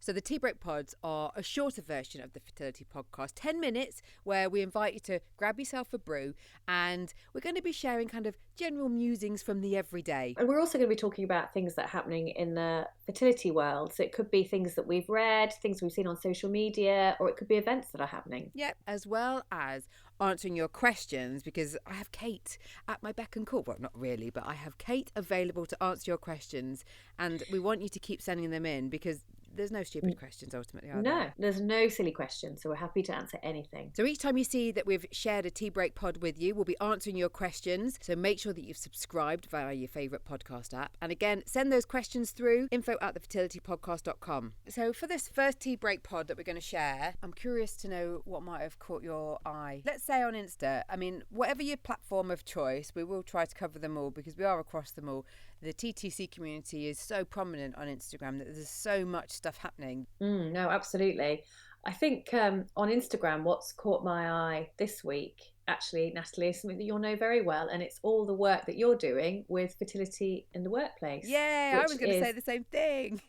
So the tea break pods are a shorter version of the fertility podcast, 10 minutes, where we invite you to grab yourself a brew, and we're going to be sharing kind of general musings from the everyday. And we're also going to be talking about things that are happening in the fertility world. So it could be things that we've read, things we've seen on social media, or it could be events that are happening. Yep, as well as answering your questions, because I have Kate at my beck and call. Well, not really, but I have Kate available to answer your questions, and we want you to keep sending them in because there's no stupid questions ultimately, are there? No, there's no silly questions, so we're happy to answer anything. So each time you see that we've shared a tea break pod with you, we'll be answering your questions. So make sure that you've subscribed via your favourite podcast app. And again, send those questions through info@thefertilitypodcast.com. So for this first tea break pod that we're going to share, I'm curious to know what might have caught your eye. Let's say on Insta, I mean, whatever your platform of choice, we will try to cover them all because we are across them all. The TTC community is so prominent on Instagram that there's so much stuff happening. No, absolutely. I think on Instagram, what's caught my eye this week, actually, Natalie, is something that you'll know very well, and it's all the work that you're doing with fertility in the workplace. Yeah, I was going to say the same thing.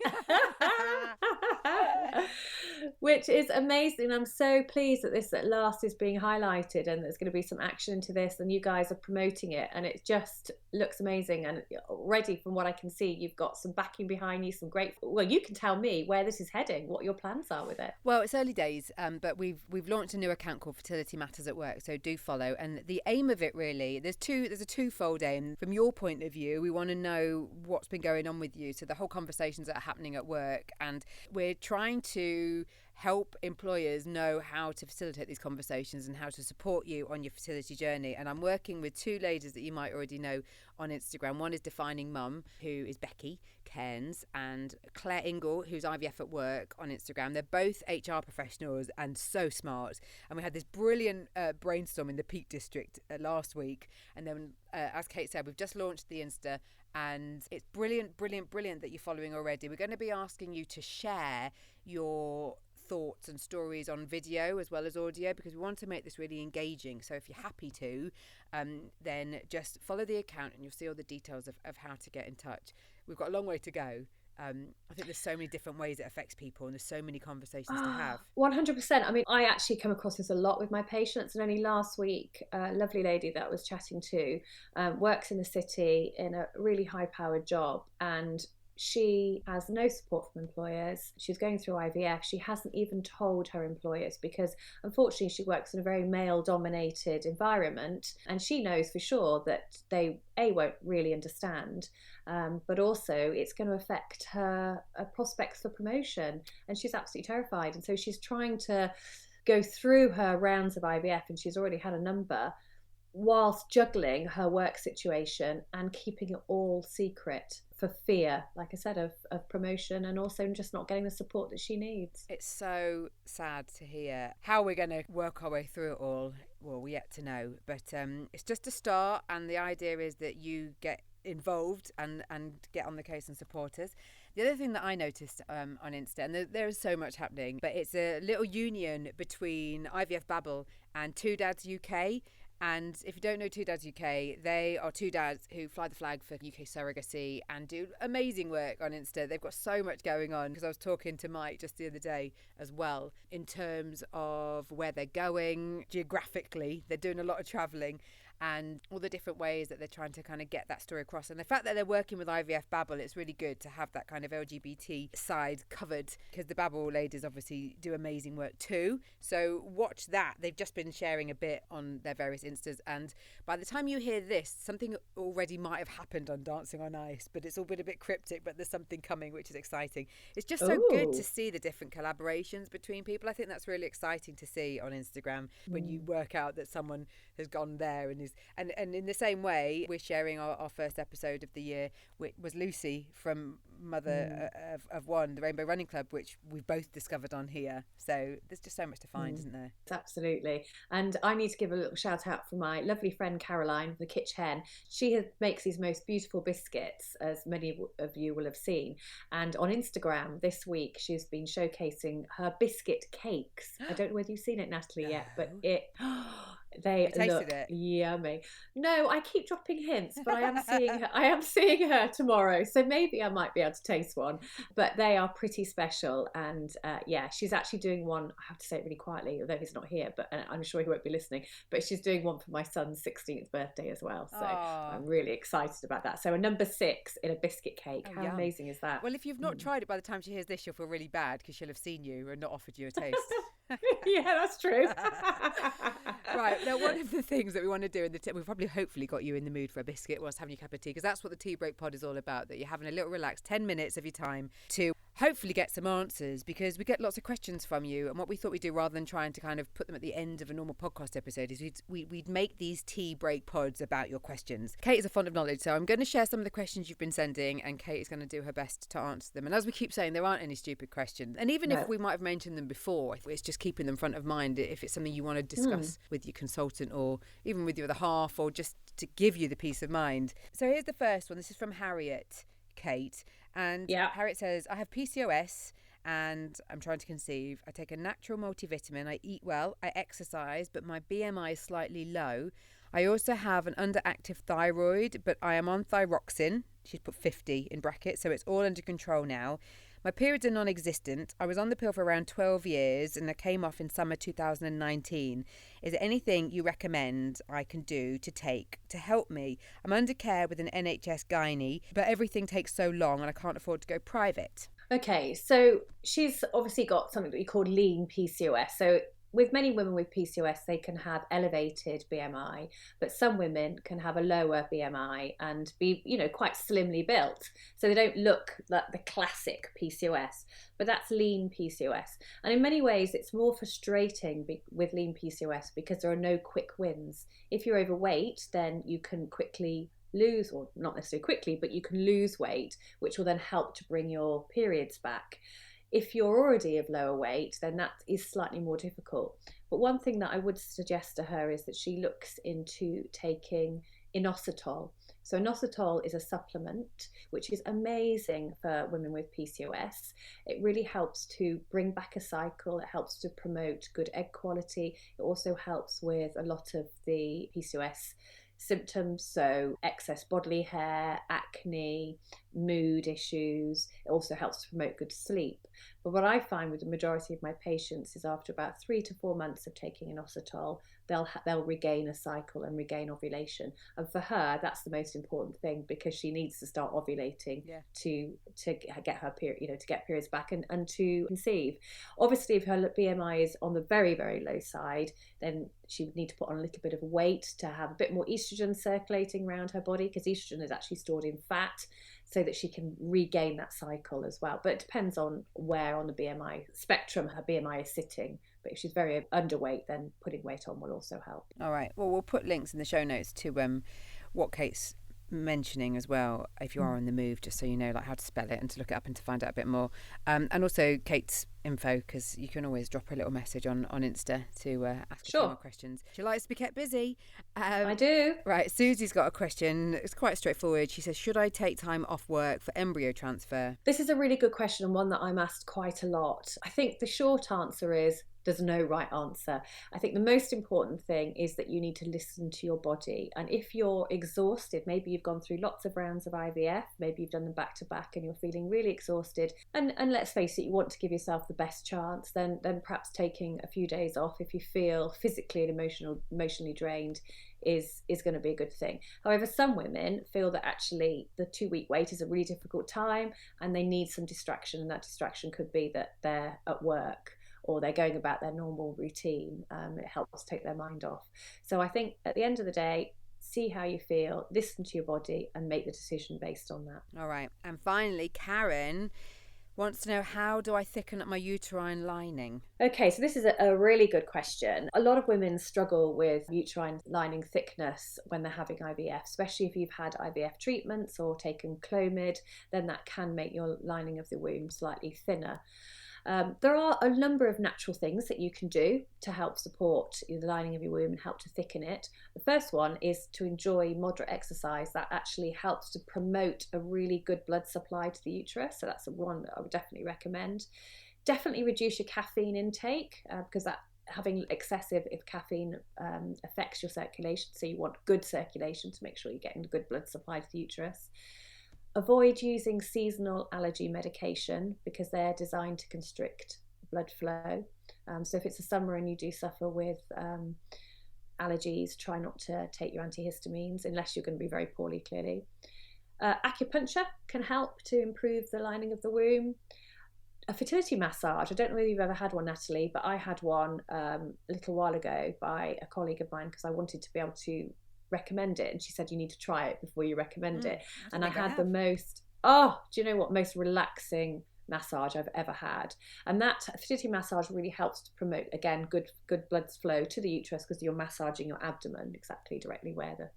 Which is amazing. I'm so pleased that this at last is being highlighted and there's going to be some action into this and you guys are promoting it, and it just looks amazing. And already from what I can see, you've got some backing behind you, some great, well, you can tell me where this is heading, what your plans are with it. Well, it's early days, but we've launched a new account called Fertility Matters at Work, so do follow. And the aim of it really, there's a twofold aim. From your point of view, we want to know what's been going on with you, so the whole conversations that are happening at work, and we're trying to help employers know how to facilitate these conversations and how to support you on your fertility journey. And I'm working with two ladies that you might already know on Instagram. One is Defining Mum, who is Becky Kearns, and Claire Ingle, who's IVF at Work on Instagram. They're both HR professionals and so smart. And we had this brilliant brainstorm in the Peak District last week. And then, as Kate said, we've just launched the Insta, and it's brilliant that you're following already. We're going to be asking you to share your thoughts and stories on video as well as audio, because we want to make this really engaging. So if you're happy to, then just follow the account and you'll see all the details of how to get in touch. We've got a long way to go. I think there's so many different ways it affects people and there's so many conversations to have. 100%. I mean, I actually come across this a lot with my patients, and only last week, a lovely lady that I was chatting to works in the city in a really high-powered job, and she has no support from employers. She's going through IVF. She hasn't even told her employers because, unfortunately, she works in a very male-dominated environment, and she knows for sure that they won't really understand, but also it's going to affect her prospects for promotion, and she's absolutely terrified. And so she's trying to go through her rounds of IVF, and she's already had a number, whilst juggling her work situation and keeping it all secret for fear, like I said, of promotion, and also just not getting the support that she needs. It's so sad to hear. How we're going to work our way through it all, well, we're yet to know. But it's just a start, and the idea is that you get involved and get on the case and support us. The other thing that I noticed on Insta, and there is so much happening, but it's a little union between IVF Babble and Two Dads UK. And if you don't know Two Dads UK, they are two dads who fly the flag for UK surrogacy and do amazing work on Insta. They've got so much going on, because I was talking to Mike just the other day as well, in terms of where they're going geographically. They're doing a lot of travelling and all the different ways that they're trying to kind of get that story across. And the fact that they're working with IVF Babble, it's really good to have that kind of LGBT side covered, because the Babble ladies obviously do amazing work too. So watch that. They've just been sharing a bit on their various Instas, and by the time you hear this, something already might have happened on Dancing on Ice, but it's all been a bit cryptic, but there's something coming, which is exciting. It's just so good to see the different collaborations between people. I think that's really exciting to see on Instagram when you work out that someone has gone there and is, and in the same way, we're sharing our first episode of the year, which was Lucy from Mother of One, the Rainbow Running Club, which we've both discovered on here. So there's just so much to find, isn't there? Absolutely. And I need to give a little shout out for my lovely friend Caroline, the Kitch Hen. She makes these most beautiful biscuits, as many of you will have seen. And on Instagram this week, she's been showcasing her biscuit cakes. I don't know whether you've seen it, Natalie, yet, but They You tasted look it? yummy. No, I keep dropping hints, but I am seeing her. I am seeing her tomorrow, so maybe I might be able to taste one. But they are pretty special, and yeah, she's actually doing one. I have to say it really quietly, although he's not here, but I'm sure he won't be listening. But she's doing one for my son's 16th birthday as well, so Oh, I'm really excited about that. So a number 6 in a biscuit cake. oh, How yum. amazing is that? Well, if you've not tried it by the time she hears this, she'll feel really bad because she'll have seen you and not offered you a taste. Yeah, that's true. Right, now one of the things that we want to do in the we've probably hopefully got you in the mood for a biscuit whilst having your cup of tea, because that's what the tea break pod is all about, that you're having a little relaxed 10 minutes of your time to hopefully get some answers, because we get lots of questions from you, and what we thought we'd do, rather than trying to kind of put them at the end of a normal podcast episode, is we'd make these tea break pods about your questions. Kate is a font of knowledge, so I'm going to share some of the questions you've been sending, and Kate is going to do her best to answer them. And as we keep saying, there aren't any stupid questions, and even if we might have mentioned them before, it's just keeping them front of mind if it's something you want to discuss with your consultant, or even with your other half, or just to give you the peace of mind. So here's the first one. This is from Harriet, Kate. And Harriet says, I have PCOS and I'm trying to conceive. I take a natural multivitamin. I eat well. I exercise, but my BMI is slightly low. I also have an underactive thyroid, but I am on thyroxine. She's put 50 in brackets, so it's all under control now. My periods are non-existent. I was on the pill for around 12 years and I came off in summer 2019. Is there anything you recommend I can do to take to help me? I'm under care with an NHS gynae, but everything takes so long and I can't afford to go private. Okay, so she's obviously got something that we call lean PCOS. So with many women with PCOS, they can have elevated BMI, but some women can have a lower BMI and be, quite slimly built. So they don't look like the classic PCOS, but that's lean PCOS. And in many ways, it's more frustrating with lean PCOS because there are no quick wins. If you're overweight, then you can quickly lose, or not necessarily quickly, but you can lose weight, which will then help to bring your periods back. If you're already of lower weight, then that is slightly more difficult. But one thing that I would suggest to her is that she looks into taking inositol. So inositol is a supplement which is amazing for women with PCOS. It really helps to bring back a cycle. It helps to promote good egg quality. It also helps with a lot of the PCOS symptoms, so excess bodily hair, acne, mood issues. It also helps to promote good sleep. But what I find with the majority of my patients is after about 3 to 4 months of taking inositol, they'll regain a cycle and regain ovulation. And for her, that's the most important thing, because she needs to start ovulating to get her period, to get periods back and to conceive. Obviously, if her BMI is on the very, very low side, then she would need to put on a little bit of weight to have a bit more estrogen circulating around her body, because estrogen is actually stored in fat, so that she can regain that cycle as well. But it depends on where on the BMI spectrum her BMI is sitting. But if she's very underweight, then putting weight on will also help. All right. Well, we'll put links in the show notes to what Kate's mentioning as well, if you are on the move, just so you know like how to spell it and to look it up and to find out a bit more. And also Kate's info, because you can always drop her a little message on Insta to ask her more questions. She likes to be kept busy. I do. Right, Susie's got a question. It's quite straightforward. She says, should I take time off work for embryo transfer? This is a really good question, and one that I'm asked quite a lot. I think the short answer is there's no right answer. I think the most important thing is that you need to listen to your body. And if you're exhausted, maybe you've gone through lots of rounds of IVF, maybe you've done them back to back and you're feeling really exhausted, and let's face it, you want to give yourself the best chance, then perhaps taking a few days off if you feel physically and emotionally drained is going to be a good thing. However, some women feel that actually the 2-week wait is a really difficult time and they need some distraction, and that distraction could be that they're at work or they're going about their normal routine. It helps take their mind off. So I think at the end of the day, see how you feel, listen to your body and make the decision based on that. All right. And finally, Karen wants to know, how do I thicken up my uterine lining? Okay, so this is a really good question. A lot of women struggle with uterine lining thickness when they're having IVF, especially if you've had IVF treatments or taken Clomid, then that can make your lining of the womb slightly thinner. There are a number of natural things that you can do to help support the lining of your womb and help to thicken it. The first one is to enjoy moderate exercise. That actually helps to promote a really good blood supply to the uterus. So that's the one that I would definitely recommend. Definitely reduce your caffeine intake because that having excessive, if caffeine affects your circulation, so you want good circulation to make sure you're getting the good blood supply to the uterus. Avoid using seasonal allergy medication because they're designed to constrict blood flow. So if it's a summer and you do suffer with allergies, try not to take your antihistamines unless you're going to be very poorly, clearly. Acupuncture can help to improve the lining of the womb. A fertility massage, I don't know whether you've ever had one, Natalie, but I had one a little while ago by a colleague of mine because I wanted to be able to recommend it, and she said you need to try it before you recommend it. And I had the most, do you know what, most relaxing massage I've ever had. And that fertility massage really helps to promote, again, good blood flow to the uterus because you're massaging your abdomen exactly directly where the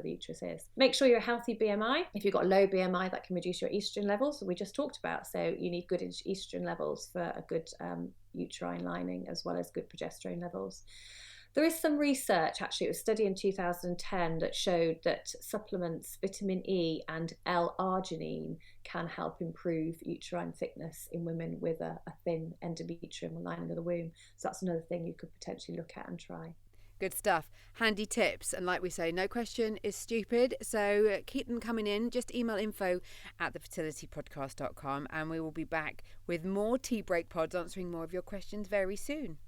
uterus is. Make sure you're a healthy BMI. If you've got a low BMI, that can reduce your estrogen levels that we just talked about. So you need good estrogen levels for a good uterine lining as well as good progesterone levels. There is some research, actually, it was a study in 2010 that showed that supplements vitamin E and L-arginine can help improve uterine thickness in women with a thin endometrium lining of the womb. So that's another thing you could potentially look at and try. Good stuff. Handy tips. And like we say, no question is stupid. So keep them coming in. Just email info@thefertilitypodcast.com and we will be back with more tea break pods answering more of your questions very soon.